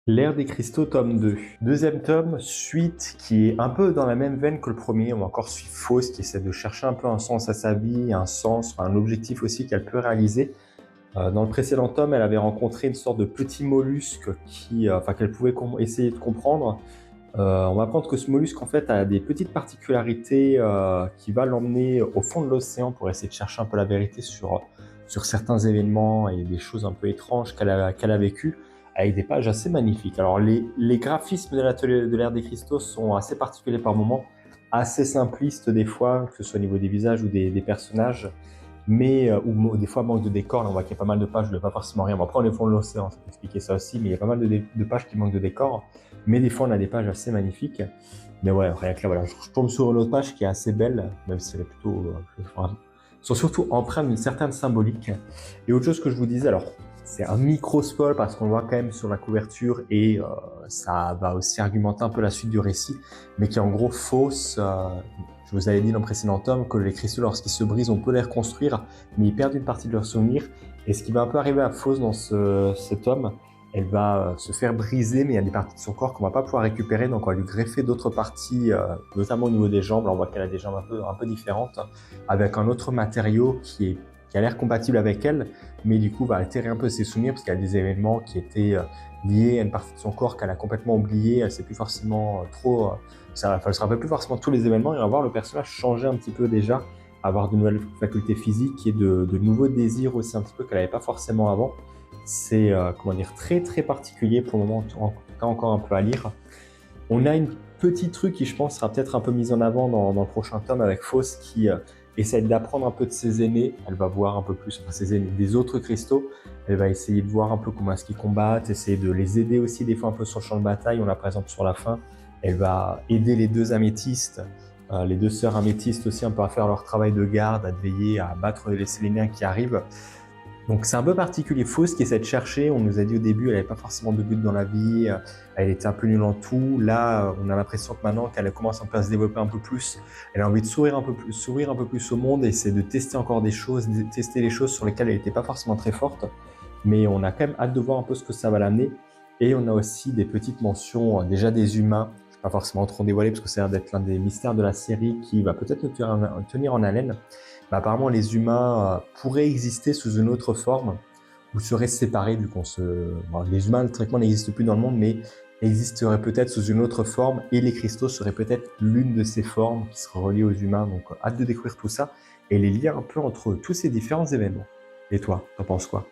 L'ère des cristaux, tome 2. Deuxième tome, suite, qui est un peu dans la même veine que le premier. On va encore suivre Fausse, qui essaie de chercher un peu un sens à sa vie, un sens, un objectif aussi qu'elle peut réaliser. Dans le précédent tome, elle avait rencontré une sorte de petit mollusque qu'elle pouvait essayer de comprendre. On va apprendre que ce mollusque, en fait, a des petites particularités qui va l'emmener au fond de l'océan pour essayer de chercher un peu la vérité sur certains événements et des choses un peu étranges qu'elle a vécues, avec des pages assez magnifiques. Alors, les graphismes de l'atelier de l'ère des cristaux sont assez particuliers par moments, assez simplistes des fois, que ce soit au niveau des visages ou des personnages, mais ou des fois manque de décor. Là, on voit qu'il y a pas mal de pages où il n'y a pas forcément rien. Bon, après, on est au fond de l'océan, ça peut expliquer ça aussi, mais il y a pas mal de pages qui manquent de décor. Mais des fois, on a des pages assez magnifiques. Mais ouais, rien que là, voilà, je tombe sur une autre page qui est assez belle, même si elle est plutôt, sont surtout empreintes d'une certaine symbolique. Et autre chose que je vous disais, alors, c'est un micro spoil parce qu'on le voit quand même sur la couverture et ça va aussi argumenter un peu la suite du récit, mais qui est en gros fausse. Je vous avais dit dans le précédent tome que les cristaux, lorsqu'ils se brisent, on peut les reconstruire, mais ils perdent une partie de leurs souvenirs. Et ce qui va un peu arriver à Fausse dans cet tome, elle va se faire briser, mais il y a des parties de son corps qu'on va pas pouvoir récupérer, donc on va lui greffer d'autres parties, notamment au niveau des jambes. Là, on voit qu'elle a des jambes un peu différentes, avec un autre matériau qui a l'air compatible avec elle, mais du coup va altérer un peu ses souvenirs parce qu'il y a des événements qui étaient liés à une partie de son corps qu'elle a complètement oublié. Elle sait plus forcément elle se rappelle plus forcément tous les événements, et on va voir le personnage changer un petit peu déjà, avoir de nouvelles facultés physiques et de nouveaux désirs aussi un petit peu qu'elle n'avait pas forcément avant. C'est comment dire, très très particulier pour le moment, en tout cas encore un peu à lire. On a une petite truc qui, je pense, sera peut-être un peu mise en avant dans le prochain tome avec Fausse qui essaie d'apprendre un peu de ses aînés. Elle va voir un peu plus, enfin ses aînés, des autres cristaux. Elle va essayer de voir un peu comment est-ce qu'ils combattent, essayer de les aider aussi des fois un peu sur le champ de bataille. On la présente sur la fin. Elle va aider les deux améthystes, les deux sœurs améthystes aussi un peu à faire leur travail de garde, à veiller, à battre les Séléniens qui arrivent. Donc c'est un peu particulier. Fausse qui essaie de chercher. On nous a dit au début, elle n'avait pas forcément de but dans la vie. Elle était un peu nulle en tout. Là, on a l'impression que maintenant qu'elle commence un peu à se développer un peu plus, elle a envie de s'ouvrir un peu plus au monde et essayer de tester encore des choses, de tester les choses sur lesquelles elle n'était pas forcément très forte. Mais on a quand même hâte de voir un peu ce que ça va l'amener. Et on a aussi des petites mentions, déjà des humains. Je ne vais pas forcément trop dévoiler parce que ça a l'air d'être l'un des mystères de la série qui va peut-être nous tenir en haleine. Mais apparemment, les humains pourraient exister sous une autre forme ou seraient séparés vu qu'on se... Bon, les humains, le traitement n'existe plus dans le monde, mais existeraient peut-être sous une autre forme et les cristaux seraient peut-être l'une de ces formes qui serait reliée aux humains. Donc, hâte de découvrir tout ça et les liens un peu entre tous ces différents événements. Et toi, t'en penses quoi?